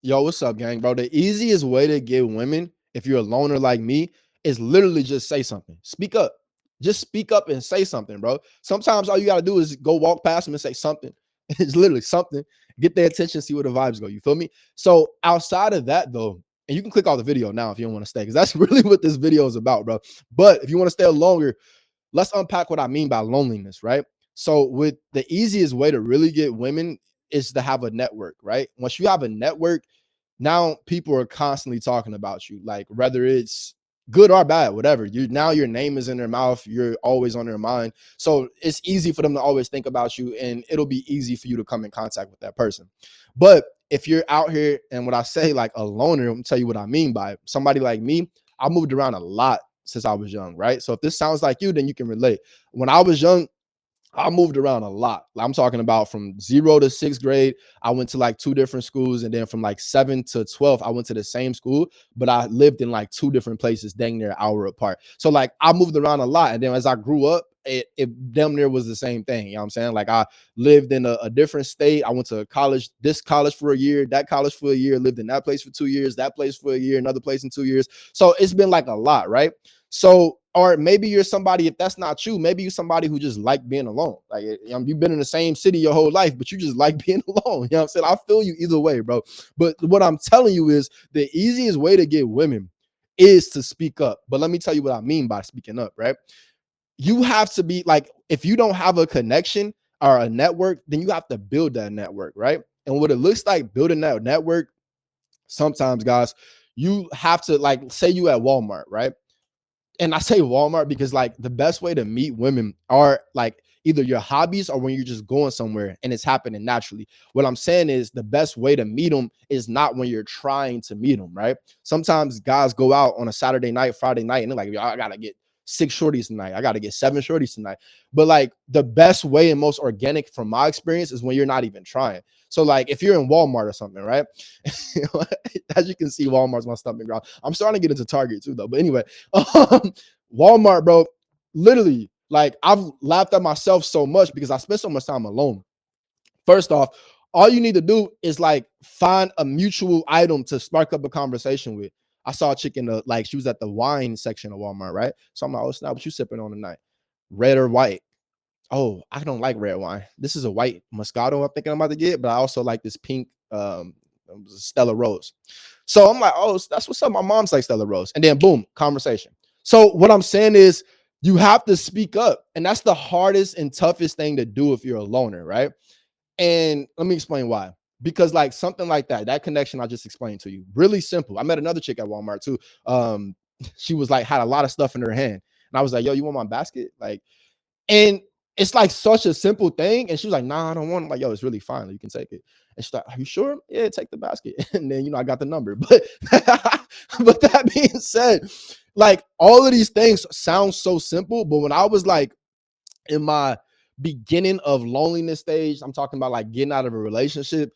Yo, what's up, gang, bro? The easiest way to get women, if you're a loner like me, is literally just say something. Speak up. Just speak up and say something, bro. Sometimes all you gotta do is go walk past them and say something. It's literally something. Get their attention, see where the vibes go. You feel me? So outside of that, though, and you can click off the video now if you don't want to stay, because that's really what this video is about, bro. But if you want to stay longer, let's unpack what I mean by loneliness, right? So, with the easiest way to really get women is to have a network, right? Once you have a network, now people are constantly talking about you, like whether it's good or bad, whatever. You now your name is in their mouth, you're always on their mind. So it's easy for them to always think about you, and it'll be easy for you to come in contact with that person. But if you're out here and what I say, like a loner, I'm gonna tell you what I mean by it. Somebody like me, I moved around a lot since I was young, right? So if this sounds like you, then you can relate. When I was young, I moved around a lot. I'm talking about from 0 to 6th grade. I went to like two different schools. And then from like 7 to 12, I went to the same school, but I lived in like two different places, dang near an hour apart. So like I moved around a lot. And then as I grew up, it damn near was the same thing. You know what I'm saying? Like I lived in a different state. I went to college, this college for a year, that college for a year, lived in that place for 2 years, that place for a year, another place in 2 years. So it's been like a lot, right? So, or maybe you're somebody, if that's not you, maybe you're somebody who just like being alone. Like you've been in the same city your whole life, but you just like being alone. You know what I'm saying? I feel you either way, bro. But what I'm telling you is the easiest way to get women is to speak up. But let me tell you what I mean by speaking up, right? You have to be like, if you don't have a connection or a network, then you have to build that network, right? And what it looks like building that network, sometimes, guys, you have to, like, say you at Walmart, right? And I say Walmart because like the best way to meet women are like either your hobbies or when you're just going somewhere and it's happening naturally. What I'm saying is the best way to meet them is not when you're trying to meet them, right? Sometimes guys go out on a Saturday night, Friday night, and they're like, I gotta get 6 shorties tonight. I gotta get 7 shorties tonight. But like the best way and most organic from my experience is when you're not even trying. So like if you're in Walmart or something, right? As you can see, Walmart's my stomach ground. I'm starting to get into Target too, though. But anyway, Walmart, bro, literally, like I've laughed at myself so much because I spent so much time alone. First off, all you need to do is like find a mutual item to spark up a conversation with. I saw a chick in the, like, she was at the wine section of Walmart, right? So I'm like, oh snap, what you sipping on tonight? Red or white? Oh, I don't like red wine. This is a white Moscato I'm thinking I'm about to get, but I also like this pink Stella Rose. So I'm like, oh, that's what's up. My mom's like Stella Rose. And then boom, conversation. So what I'm saying is you have to speak up. And that's the hardest and toughest thing to do if you're a loner, right? And let me explain why. Because like something like that connection I just explained to you, really simple. I met another chick at Walmart too. She was like, had a lot of stuff in her hand. And I was like, yo, you want my basket? Like, and it's like such a simple thing. And she was like, nah, I don't want it. I'm like, yo, it's really fine. You can take it. And she's like, are you sure? Yeah, take the basket. And then, I got the number. But but that being said, like all of these things sound so simple. But when I was like in my beginning of loneliness stage, I'm talking about like getting out of a relationship,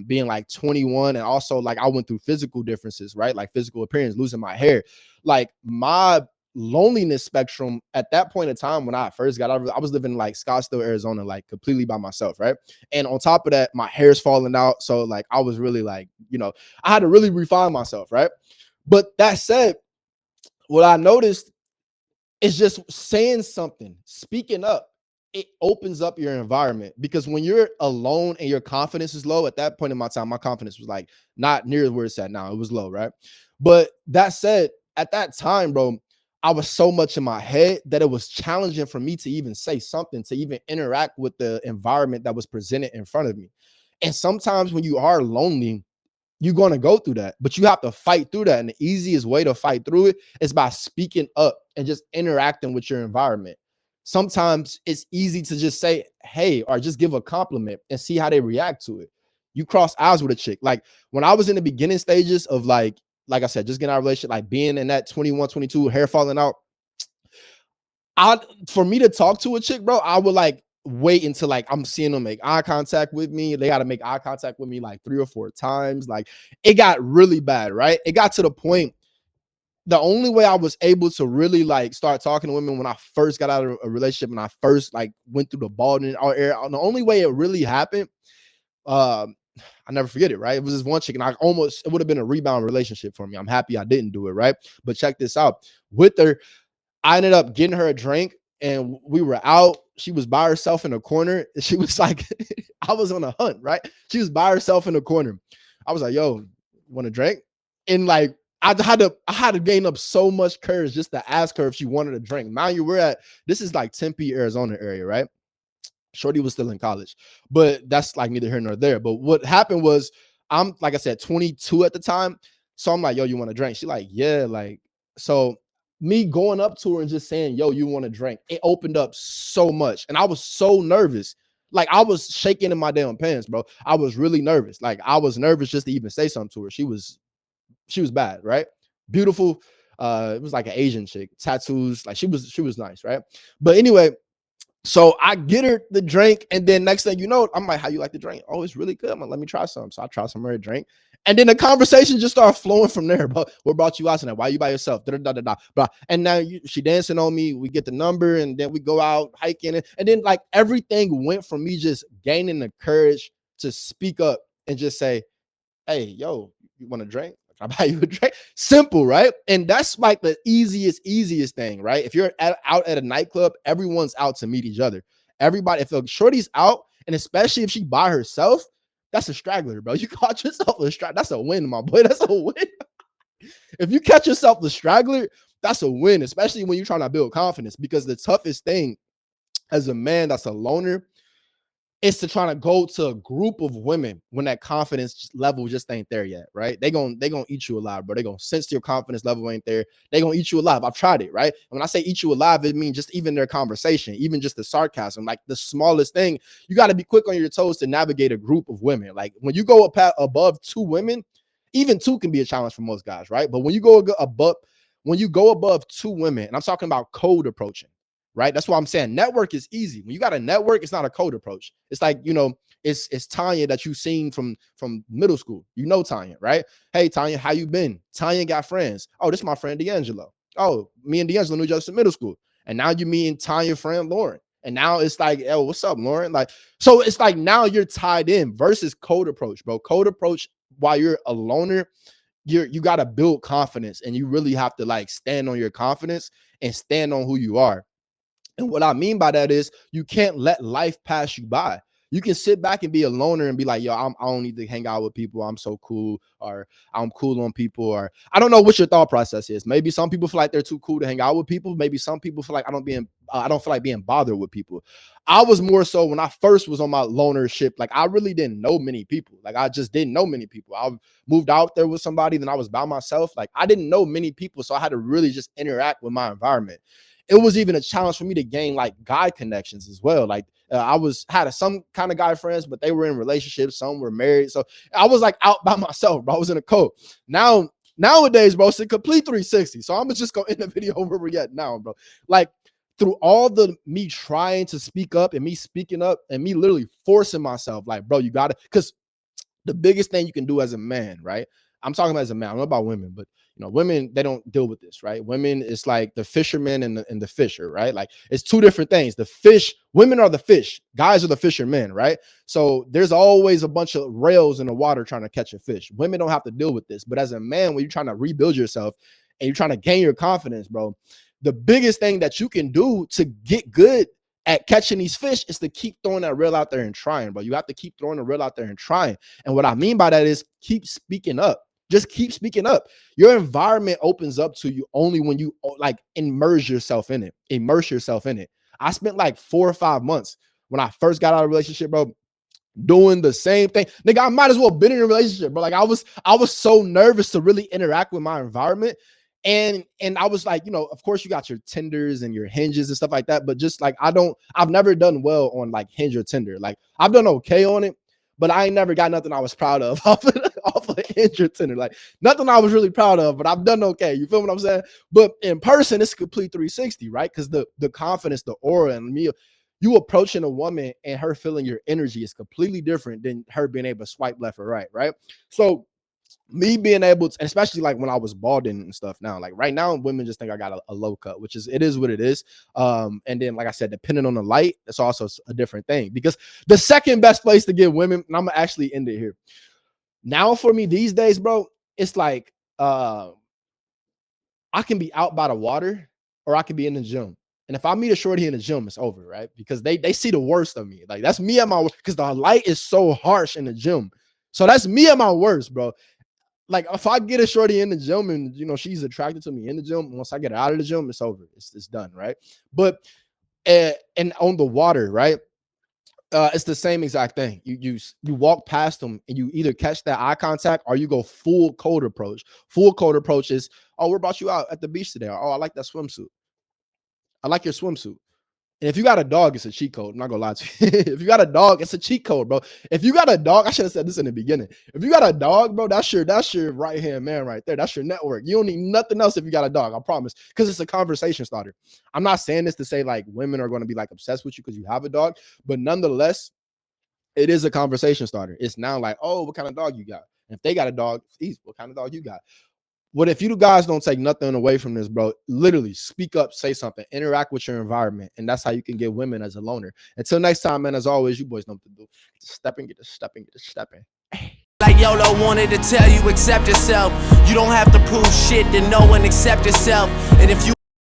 being like 21, and also like I went through physical differences, right? Like physical appearance, losing my hair. Like my loneliness spectrum at that point in time when I first got out of it, I was living in like Scottsdale, Arizona, like completely by myself, right? And on top of that, my hair's falling out. So like I was really like, I had to really refine myself, right? But that said, what I noticed it's just saying something, speaking up. It opens up your environment because when you're alone and your confidence is low, at that point in my time, my confidence was like not near where it's at now. It was low, right? But that said, at that time, bro, I was so much in my head that it was challenging for me to even say something, to even interact with the environment that was presented in front of me. And sometimes when you are lonely, you're going to go through that, but you have to fight through that. And the easiest way to fight through it is by speaking up and just interacting with your environment. Sometimes it's easy to just say, hey, or just give a compliment and see how they react to it. You cross eyes with a chick. Like when I was in the beginning stages of like I said, just getting out of a relationship, like being in that 21, 22, hair falling out, I for me to talk to a chick, bro, I would like wait until like I'm seeing them make eye contact with me. They got to make eye contact with me like 3 or 4 times. Like it got really bad, right? It got to the point. The only way I was able to really like start talking to women when I first got out of a relationship and I first like went through the balding area, the only way it really happened I never forget it, right? It was this one chick, and it would have been a rebound relationship for me. I'm happy I didn't do it, right? But check this out. With her, I ended up getting her a drink, and we were out. She was by herself in a corner. She was like, I was on a hunt, right? She was by herself in the corner. I was like, yo, want a drink? And like, I had to gain up so much courage just to ask her if she wanted a drink. Mind you, this is like Tempe, Arizona area, right? Shorty was still in college, but that's like neither here nor there. But what happened was, I'm like I said, 22 at the time. So I'm like, yo, you want a drink? She like, yeah, like, so me going up to her and just saying, yo, you want a drink? It opened up so much. And I was so nervous. Like I was shaking in my damn pants, bro. I was really nervous. Like I was nervous just to even say something to her. She was bad, right? Beautiful. It was like an Asian chick, tattoos. Like she was nice, right? But anyway, so I get her the drink, and then next thing you know, I'm like, "How you like the drink?" "Oh, it's really good." I'm like, "Let me try some." So I try some of her drink, and then the conversation just started flowing from there. But what brought you out tonight? Why you by yourself? Da, da, da, da, da. And now she dancing on me. We get the number, and then we go out hiking, and then like everything went from me just gaining the courage to speak up and just say, "Hey, yo, you want a drink? Can I buy you a drink?" Simple, right? And that's like the easiest thing, right? If you're out at a nightclub, everyone's out to meet each other. Everybody, if a shorty's out, and especially if she by herself, that's a straggler, bro. You caught yourself a straggler. That's a win, my boy. That's a win. If you catch yourself a straggler, that's a win, especially when you're trying to build confidence. Because the toughest thing as a man that's a loner is to try to go to a group of women when that confidence level just ain't there yet, right? They gonna eat you alive, bro. They gonna sense your confidence level ain't there. They gonna eat you alive. I've tried it, right? And when I say eat you alive, it means just even their conversation, even just the sarcasm, like the smallest thing. You got to be quick on your toes to navigate a group of women. Like when you go above two women, even two can be a challenge for most guys, right? But when you go above two women, and I'm talking about code approaching, right? That's why I'm saying network is easy. When you got a network, it's not a code approach. It's like, it's Tanya that you seen from middle school. You know Tanya, right? Hey Tanya, how you been? Tanya got friends. Oh, this is my friend D'Angelo. Oh, me and D'Angelo knew each other in middle school. And now you meet Tanya friend Lauren. And now it's like, oh, what's up, Lauren? Like, so it's like now you're tied in versus code approach, bro. Code approach while you're a loner, you got to build confidence, and you really have to like stand on your confidence and stand on who you are. And what I mean by that is you can't let life pass you by. You can sit back and be a loner and be like, yo, I don't need to hang out with people. I'm so cool, or I'm cool on people, or I don't know what your thought process is. Maybe some people feel like they're too cool to hang out with people. Maybe some people feel like I don't feel like being bothered with people. I was more so when I first was on my lonership, like I really didn't know many people. Like I just didn't know many people. I moved out there with somebody, then I was by myself. Like I didn't know many people, so I had to really just interact with my environment. It was even a challenge for me to gain like guy connections as well. Like I had some kind of guy friends, but they were in relationships. Some were married, so I was like out by myself, bro. I was in a code. Nowadays, bro, it's a complete 360. So I'm just gonna end the video where we're at now, bro. Like through all the me trying to speak up and me speaking up and me literally forcing myself, like, bro, you gotta, because the biggest thing you can do as a man, right? I'm talking about as a man. I don't know about women, but women, they don't deal with this, right? Women, it's like the fisherman and the fisher, right? Like it's two different things. The fish, women are the fish, guys are the fishermen, right? So there's always a bunch of rails in the water trying to catch a fish. Women don't have to deal with this. But as a man, when you're trying to rebuild yourself and you're trying to gain your confidence, bro, the biggest thing that you can do to get good at catching these fish is to keep throwing that reel out there and trying, bro. You have to keep throwing the reel out there and trying. And what I mean by that is keep speaking up. Just keep speaking up. Your environment opens up to you only when you like immerse yourself in it. Immerse yourself in it. I spent like 4 or 5 months when I first got out of a relationship, bro, doing the same thing. Nigga, I might as well been in a relationship, but like I was so nervous to really interact with my environment. And I was like, of course you got your Tinders and your Hinges and stuff like that, but just like I've never done well on like Hinge or Tinder. Like I've done okay on it, but I ain't never got nothing I was proud of off of Hinge or Tinder. Like nothing I was really proud of, but I've done okay. You feel what I'm saying? But in person, it's a complete 360, right? Because the confidence, the aura, and me, you approaching a woman and her feeling your energy is completely different than her being able to swipe left or right, right? So me being able to, especially like when I was balding and stuff now, like right now, women just think I got a low cut, which is, it is what it is. And then, like I said, depending on the light, it's also a different thing, because the second best place to get women, and I'm gonna actually end it here. Now for me these days, bro, it's like, I can be out by the water or I can be in the gym. And if I meet a shorty in the gym, it's over, right? Because they see the worst of me. Like that's me at my, because the light is so harsh in the gym. So that's me at my worst, bro. Like if I get a shorty in the gym and she's attracted to me in the gym, once I get her out of the gym, it's over. It's done, right? But and on the water, right? It's the same exact thing. You walk past them and you either catch that eye contact or you go full cold approach. Full cold approach is, oh, what brought you out at the beach today? Oh, I like that swimsuit. I like your swimsuit. And if you got a dog, it's a cheat code. I'm not gonna lie to you. If you got a dog, it's a cheat code, bro. If you got a dog, I should have said this in the beginning. If you got a dog, bro, that's your right hand man right there. That's your network. You don't need nothing else if you got a dog. I promise, because it's a conversation starter. I'm not saying this to say like women are going to be like obsessed with you because you have a dog, but nonetheless, it is a conversation starter. It's now like, oh, what kind of dog you got? And if they got a dog, geez, what kind of dog you got? What if you guys don't take nothing away from this, bro? Literally speak up, say something, interact with your environment. And that's how you can get women as a loner. Until next time, man, as always, you boys know what to do. Just get the stepping. Like YOLO wanted to tell you, accept yourself. You don't have to prove shit to no one, accept yourself. And if you